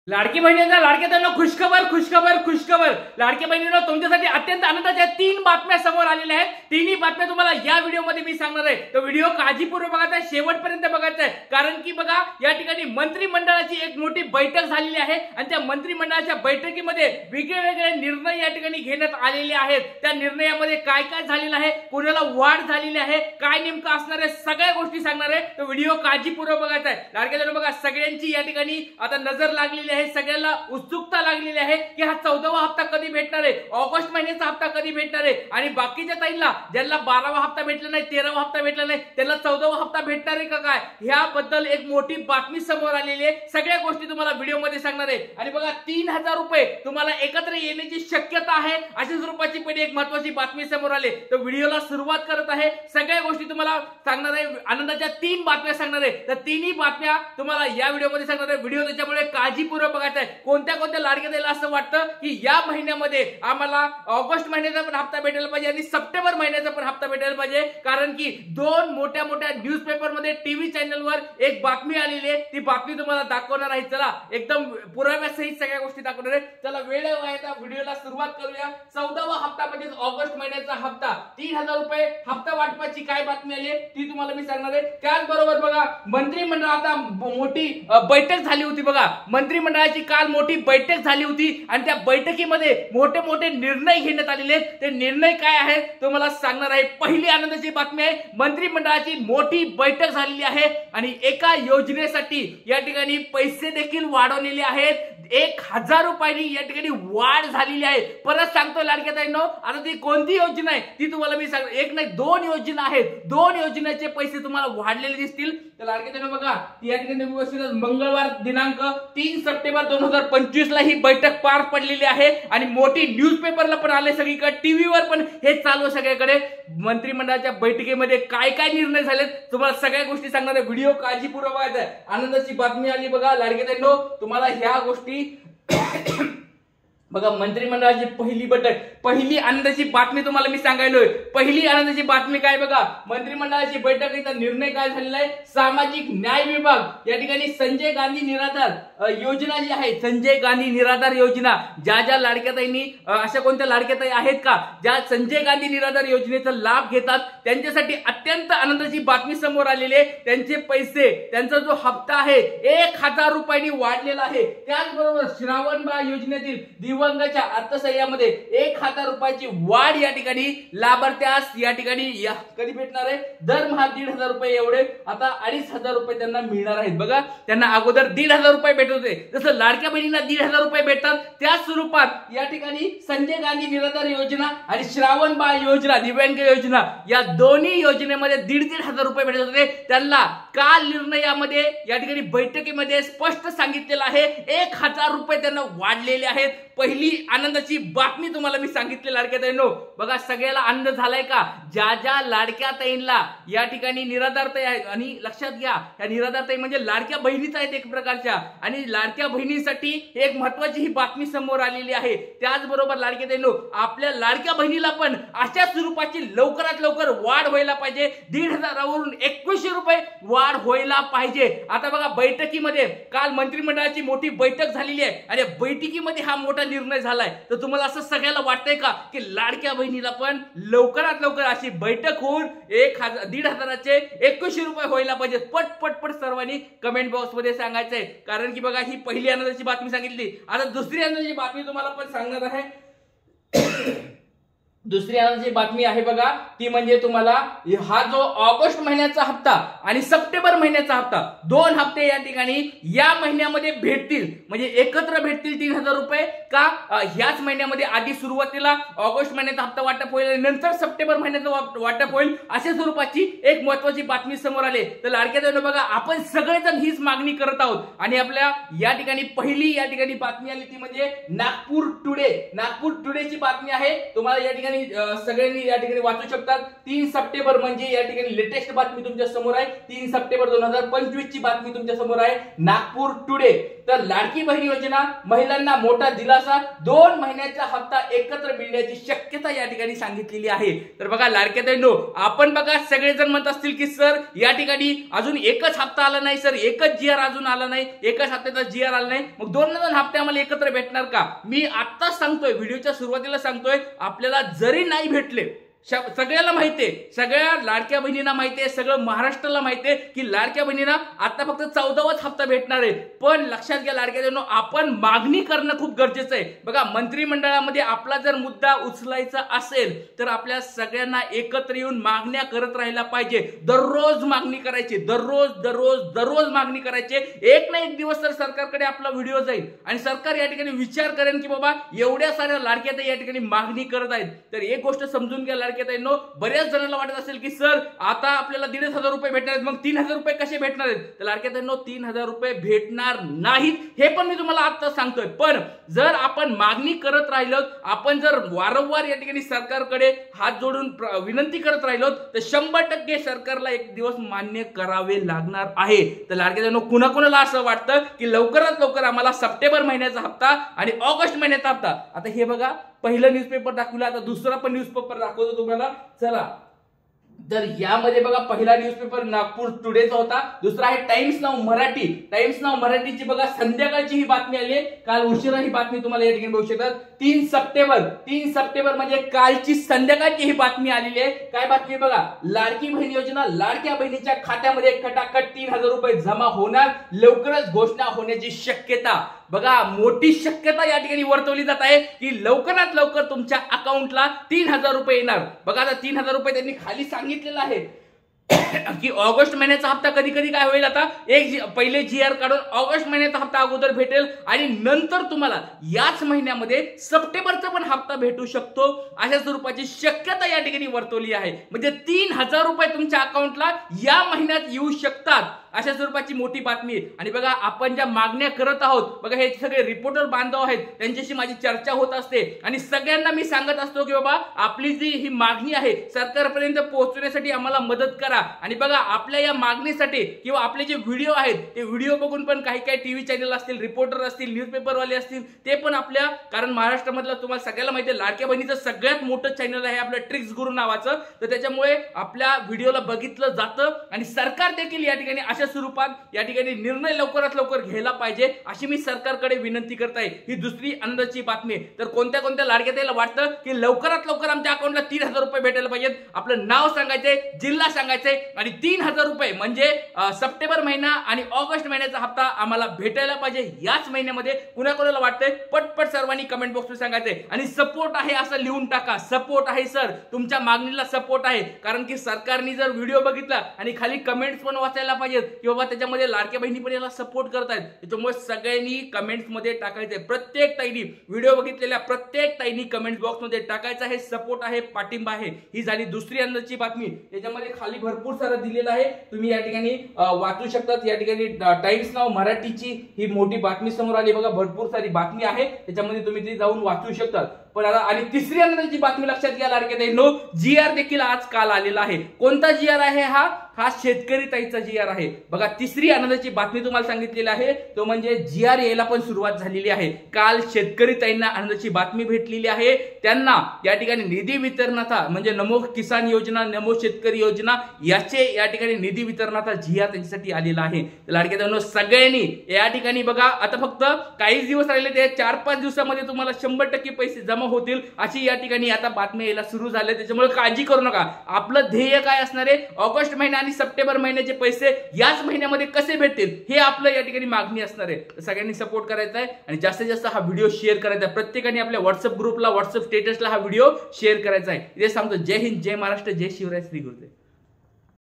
लाडकी बहिणींना लाडक्या खुशखबर खुशखबर खुशखबर. लाडकी बहिणींनो, तुमच्यासाठी अत्यंत आनंदाच्या 3 बातम्या समोर आलेल्या आहेत. तिन्ही बातम्या तुम्हाला या व्हिडिओमध्ये मी सांगणार आहे. तो व्हिडिओ काळजीपूर्वक बघायचा आहे, शेवटपर्यंत बघायचा आहे. कारण की बघा, या ठिकाणी मंत्रिमंडळाची एक मोठी बैठक झालेली आहे आणि त्या मंत्रिमंडळाच्या बैठकीमध्ये वेगवेगळे निर्णय या ठिकाणी घेण्यात आलेले आहेत. त्या निर्णयामध्ये काय काय झालेलं आहे, कोणाला वाढ झालेली आहे, काय नेमकं असणार आहे, सगळ्या गोष्टी सांगणार आहे. तो व्हिडिओ काळजीपूर्वक बघायचा आहे. लाडक्या बघा, सगळ्यांची या ठिकाणी आता नजर लागलेली आहे, सगळ्यांना उत्सुकता लागलेली आहे की हा 14वा हप्ता कधी भेटणार आहे, ऑगस्ट महिन्याचा हप्ता कधी भेटणार आहे. आणि बाकीच्या ताईंना ज्यांना 12वा हप्ता भेटला नाही, 13वा हप्ता भेटला नाही, त्यांना 14वा हप्ता भेटणार आहे का काय, ह्याबद्दल एक मोठी बातमी समोर आलेली आहे. सगळ्या गोष्टी तुम्हाला व्हिडिओमध्ये सांगणार आहे. आणि बघा, 3000 रुपये तुम्हाला एकत्र येण्याची शक्यता आहे, अशा स्वरूपाची पण एक महत्त्वाची बातमी समोर आली. तर व्हिडिओला सुरुवात करत आहे. सगळ्या गोष्टी तुम्हाला सांगणार आहे, आनंदाच्या 3 बातम्या सांगणार आहे. तर तिन्ही बातम्या तुम्हाला या व्हिडिओमध्ये सांगणार आहे. व्हिडिओ त्याच्यामुळे काळजीपूर्वक बघायचा आहे. कोणत्या कोणत्या लाडक्या ताईला असं वाटतं की या महिन्यामध्ये आम्हाला ऑगस्ट महिन्याचा पण हप्ता भेटायला पाहिजे आणि सप्टेंबर महिन्याचा पण हप्ता भेटायला पाहिजे, कारण की 2 मोठ्या मोठ्या न्यूजपेपर मध्ये, टीव्ही चॅनलवर एक बातमी आलेली आहे. ती बातमी तुम्हाला दाखवणार आहे. चला, एकदम पुराव्यासहित सगळ्या गोष्टी दाखवणार आहे. चला, वेळ आहे, व्हिडिओला सुरुवात करूया. 14वा हप्ता म्हणजे ऑगस्ट महिन्याचा हप्ता, 3000 रुपये हप्ता वाटपाची काय बातमी आली ती तुम्हाला मी सांगणार आहे. त्याचबरोबर बघा, मंत्रिमंडळ आता मोठी बैठक झाली होती. बघा, मंत्रिमंडळाची काल मोठी बैठक झाली होती आणि त्या बैठकीमध्ये मोठे मोठे निर्णय घेण्यात आलेले आहेत. ते निर्णय काय आहेत तुम्हाला सांगणार आहे. पहिली आनंदाची बातमी आहे, मंत्रिमंडळाची मोठी बैठक झालेली आहे आणि एका योजनेसाठी या ठिकाणी पैसे देखील वाढवलेले आहेत. 1000 रुपयांनी या ठिकाणी वाढ झालेली आहे. परत सांगतो लाडक्या ताईंनो, आता ती कोणती योजना आहे ती तुम्हाला मी सांगतो. एक नाही, 2 योजना आहेत. 2 योजनेचे पैसे तुम्हाला वाढलेले दिसतील. तर लाडक्या ताईंनो बघा, या ठिकाणी मंगळवार दिनांक 3 सप्टेंबर 2025 ला ही बैठक पार पडलेली आहे आणि मोठी न्यूजपेपरला पण आले, सगळीकडे टीव्हीवर पण हे चालू सगळीकडे. मंत्रिमंडळाच्या बैठकीमध्ये काय काय निर्णय झालेत तुम्हाला सगळ्या गोष्टी सांगणार आहे. व्हिडिओ काळजीपूर्वक बघायचा आहे. आनंदाची बातमी आली बघा लाडक्या ताईंनो, तुम्हाला ह्या गोष्टी बघा, मंत्रिमंडळाची पहिली बैठक, पहिली आनंदाची बातमी तुम्हाला मी सांगायलोय. पहिली आनंदाची बातमी काय बघा, मंत्रिमंडळाची बैठकीचा निर्णय काय झालेला आहे. सामाजिक न्याय विभाग या ठिकाणी संजय गांधी निराधार योजना जी आहे, संजय गांधी निराधार योजना, ज्या लाडक्या ताईंनी, अशा कोणत्या लाडक्या ताई आहेत का ज्या संजय गांधी निराधार योजनेचा लाभ घेतात, त्यांच्यासाठी अत्यंत आनंदाची बातमी समोर आलेली आहे. त्यांचे पैसे, त्यांचा जो हप्ता आहे 1000 रुपयांनी वाढलेला आहे. त्याचबरोबर श्रावणबाळ योजनेतील दिवंगाच्या अर्थसहाय्यामध्ये 1000 रुपयाची वाढ या ठिकाणी लाभार्थ्यास या ठिकाणी कधी भेटणार आहे, दरमहा 1500 रुपये एवढे आता 2500 रुपये त्यांना मिळणार आहेत. बघा, त्यांना अगोदर 1500 रुपये भेटत होते, जसं लाडक्या बहिणींना 1500 रुपये भेटतात त्या स्वरूपात या ठिकाणी संजय गांधी निराधार योजना आणि श्रावणबाळ योजना, दिव्यांग योजना, या दोन्ही योजनेमध्ये 1500 रुपये भेटत होते. त्यांना काल निर्णयामध्ये या ठिकाणी बैठकीमध्ये स्पष्ट सांगितलेलं आहे 1000 रुपये त्यांना वाढलेले आहेत. पहिली आनंदाची बातमी तुम्हाला मी सांगितली लाडक्या ताईंनो. बघा, सगळ्याला आनंद झालाय का, ज्या लाडक्या ताईंना या ठिकाणी निराधार ताई आहेत. आणि लक्षात घ्या, या निराधार ताई म्हणजे लाडक्या बहिणीच आहेत एक प्रकारच्या, आणि लाडक्या बहिणीसाठी एक महत्वाची ही बातमी समोर आलेली आहे. त्याचबरोबर लाडक्या ताईंनो, आपल्या लाडक्या बहिणीला पण अशा स्वरूपाची लवकरात लवकर वाढ व्हायला पाहिजे. 1500 वरून 2100 रुपये वाढ व्हायला पाहिजे. आता बघा, बैठकीमध्ये काल मंत्रिमंडळाची मोठी बैठक झालेली आहे आणि बैठकीमध्ये हा मोठा निर्णय झालाय. तर तुम्हाला असं सगळ्याला वाटतंय का की लाडक्या बहिणीला पण लवकरात लवकर अशी बैठक होऊन 1500चे 2100 रुपये व्हायला पाहिजे? पट सर्वांनी कमेंट बॉक्स मध्ये सांगायचंय. कारण की बघा, ही पहिली आनंदाची बातमी सांगितली. आता दुसरी आनंदाची बातमी तुम्हाला पण सांगणार आहे. दुसरी आनंदाची बातमी आहे बघा, ती म्हणजे तुम्हाला हा जो ऑगस्ट महिन्याचा हप्ता आणि सप्टेंबर महिन्याचा हप्ता, 2 हप्ते या ठिकाणी या महिन्यामध्ये भेटतील. म्हणजे एकत्र भेटतील 3000 रुपये का, ह्याच महिन्यामध्ये आधी सुरुवातीला ऑगस्ट महिन्याचा हप्ता वाटप होईल आणि नंतर सप्टेंबर महिन्याचं वाटप होईल, अशा स्वरूपाची एक महत्वाची बातमी समोर आली. तर लाडक्या ताईंनो बघा, आपण सगळेजण हीच मागणी करत आहोत आणि आपल्या या ठिकाणी पहिली या ठिकाणी बातमी आली ती म्हणजे नागपूर टुडे. नागपूर टुडेची बातमी आहे. तुम्हाला या ठिकाणी ठिकाणी सगळ्यांनी या ठिकाणी वाचू शकतात। 3 सप्टेंबर म्हणजे या ठिकाणी लेटेस्ट बातमी तुमच्या समोर आहे। 3 सप्टेंबर 2025 ची बातमी तुमच्या समोर आहे, नागपूर टुडे। तर लाडकी बहीण योजना महिलांना मोठा दिलासा, 2 महिन्याचा हप्ता एकत्र मिळण्याची शक्यता या ठिकाणी सांगितलेली आहे। तर बघा लाडक्या बहिणींनो, आपण बघा सगळेजण म्हणत असतील की सर या ठिकाणी अजून एकच हप्ता आला नाही, सर एकच जीआर अजून आला नाही, एकच हप्त्याचा जीआर आला नाही, मग 2 हप्ते आम्हाला एकत्र भेटणार का? मी आत्ताच सांगतोय, व्हिडिओच्या सुरुवातीला सांगतोय, आपल्याला जरी नाही भेटले, सगळ्याला माहितीये, सगळ्या लाडक्या बहिणींना माहितीये, सगळं महाराष्ट्राला माहितीये की लाडक्या बहिणींना आता फक्त 14वाच हप्ता भेटणार आहे। पण लक्षात घ्या लाडक्या बहिणींनो, आपण मागणी करणं खूप गरजेचं आहे। बघा मंत्रिमंडळामध्ये आपला जर मुद्दा उचलायचा असेल तर आपल्या सगळ्यांना एकत्र येऊन मागण्या करत राहायला पाहिजे। दररोज मागणी करायची, दररोज मागणी करायची। एक ना एक दिवस तर सरकारकडे आपला व्हिडिओ जाईल आणि सरकार या ठिकाणी विचार करेन की बाबा एवढ्या साऱ्या लाडक्या ताई या ठिकाणी मागणी करत आहेत। तर एक गोष्ट समजून घ्या बऱ्याच जणांना वाटत असेल की सर आता आपल्याला 1,500 रुपये भेटणार आहेत, मग 3,000 रुपये कसे भेटणार आहेत? तर लाडक्या ताईंनो 3,000 रुपये भेटणार नाहीत, हे पण मी तुम्हाला आता सांगतोय। पण जर आपण मागणी करत राहिलो, आपण जर वारंवार या ठिकाणी सरकारकडे हात जोडून विनंती करत राहिलो तर 100% सरकारला एक दिवस मान्य करावे लागणार आहे। तर लाडक्या ताईंनो, कुणाकुणाला असं वाटतं की लवकरात लवकर आम्हाला सप्टेंबर महिन्याचा हप्ता आणि ऑगस्ट महिन्याचा हप्ता, आता हे बघा पहिलं न्यूजपेपर दाखवला, आता दुसरा पण न्यूजपेपर दाखवतो तुम्हाला, चला। तर यामध्ये बघा पहिला न्यूजपेपर नागपूर टुडेचा होता, दुसरा आहे times now Marathi. Times now मराठीची बघा संध्याकाळची ही बातमी आली आहे, काल उशिरा ही बातमी तुम्हाला या ठिकाणी बघू शकतात। 3 सप्टेंबर म्हणजे कालची संध्याकाळची ही बातमी आलेली आहे। काय बातमी बघा, लाडकी बहीण योजना, लाडक्या बहिणीच्या खात्यामध्ये खटाखट 3,000 रुपये जमा होणार, लवकरच घोषणा होण्याची शक्यता। बघा मोठी शक्यता या ठिकाणी वर्तवली जात आहे की लवकरात लवकर तुमच्या अकाउंटला 3,000 रुपये येणार। बघा आता 3,000 रुपये त्यांनी खाली सांगितलेलं आहे की ऑगस्ट महिन्याचा हप्ता कधी कधी काय होईल, आता पहिले जीआर काढून ऑगस्ट महिन्याचा हप्ता अगोदर भेटेल आणि नंतर तुम्हाला याच महिन्यामध्ये सप्टेंबरचा पण हप्ता भेटू शकतो, अशा स्वरूपाची शक्यता या ठिकाणी वर्तवली आहे। म्हणजे 3,000 रुपये तुमच्या अकाउंटला या महिन्यात येऊ शकतात, अशा स्वरूपाची मोठी बातमी। आणि बघा आपण ज्या मागण्या करत आहोत, बघा हे सगळे रिपोर्टर बांधव आहेत, त्यांच्याशी माझी चर्चा होत असते आणि सगळ्यांना मी सांगत असतो की बाबा आपली जी ही मागणी आहे सरकारपर्यंत पोहोचवण्यासाठी आम्हाला मदत करा। आणि बघा आपल्या या मागणीसाठी किंवा आपले जे व्हिडिओ आहेत ते व्हिडिओ बघून पण काही टीव्ही चॅनल असतील, रिपोर्टर असतील, न्यूजपेपरवाले असतील, ते पण आपल्या, कारण महाराष्ट्रामधलं तुम्हाला सगळ्याला माहिती आहे लाडक्या बहिणीचं सगळ्यात मोठं चॅनल आहे आपलं ट्रिक्स गुरु नावाचं, तर त्याच्यामुळे आपल्या व्हिडिओला बघितलं जातं आणि सरकार देखील या ठिकाणी अशा स्वरूपात या ठिकाणी निर्णय लवकरात लवकर घ्यायला पाहिजे अशी मी सरकारकडे विनंती करत आहे। ही दुसरी आनंदाची बातमी। तर कोणत्या कोणत्या लाडक्या ताईला वाटतं की लवकरात लवकर आमच्या अकाउंटला 3,000 रुपये भेटायला पाहिजेत, आपलं नाव सांगायचंय, जिल्हा सांगायचंय आणि 3,000 रुपये म्हणजे सप्टेंबर महिना आणि ऑगस्ट महिन्याचा हप्ता आम्हाला भेटायला पाहिजे याच महिन्यामध्ये। कुणाकुणाला वाटतंय पटपट सर्वांनी कमेंट बॉक्समध्ये सांगायचंय आणि सपोर्ट आहे असं लिहून टाका, सपोर्ट आहे सर, तुमच्या मागणीला सपोर्ट आहे। कारण की सरकारने जर व्हिडिओ बघितला आणि खाली कमेंट्स पण वाचायला पाहिजेत की बाबा त्याच्यामध्ये लाडक्या बहिणी पण याला सपोर्ट करत आहेत, त्याच्यामुळे सगळ्यांनी कमेंट्स मध्ये टाकायचंय, प्रत्येक ताईनी व्हिडिओ बघितलेल्या प्रत्येक ताईनी कमेंट बॉक्स मध्ये टाकायचं आहे, सपोर्ट आहे, पाठिंबा आहे। ही झाली दुसरी आनंदाची बातमी। त्याच्यामध्ये खाली भरपूर सारं दिलेलं आहे, तुम्ही या ठिकाणी वाचू शकतात। या ठिकाणी टाइम्स नाऊ मराठीची ही मोठी बातमी समोर आली, बघा भरपूर सारी बातमी आहे, त्याच्यामध्ये तुम्ही ती जाऊन वाचू शकतात। पण आता आणि तिसरी आनंदाची बातमी लक्षात घ्या लाडक्या ताईंनो, जीआर देखील आज काल आलेला आहे। कोणता जीआर आहे हा शेतकरी ताईचा जीआर आहे। बघा तिसरी आनंदाची बातमी तुम्हाला सांगितलेली आहे, तो म्हणजे जीआर यायला पण सुरुवात झालेली आहे। काल शेतकरी ताईंना आनंदाची बातमी भेटलेली आहे, त्यांना या ठिकाणी निधी वितरणाचा म्हणजे नमो किसान योजना, नमो शेतकरी योजना याचे या ठिकाणी निधी वितरणाचा जीआर त्यांच्यासाठी आलेला आहे। लाडक्या ताईंनो सगळ्यांनी या ठिकाणी बघा आता फक्त काही दिवस राहिले, ते 4-5 दिवसामध्ये तुम्हाला 100% पैसे जमा होतील अशी या ठिकाणी आता बातम्या यायला सुरू झाले। त्याच्यामुळे काळजी करू नका, आपलं ध्येय काय असणार आहे, ऑगस्ट महिना आणि सप्टेंबर महिन्याचे पैसे याच महिन्यामध्ये कसे भेटतील हे आपलं या ठिकाणी मागणी असणार आहे। सगळ्यांनी सपोर्ट करायचा आहे आणि जास्तीत जास्त हा व्हिडिओ शेअर करायचा आहे, प्रत्येकाने आपल्या व्हॉट्सअप ग्रुपला, व्हॉट्सअप स्टेटसला हा व्हिडिओ शेअर करायचा आहे। इथे सांगतो जय हिंद, जय महाराष्ट्र, जय शिवराय, श्री गुरुदेव।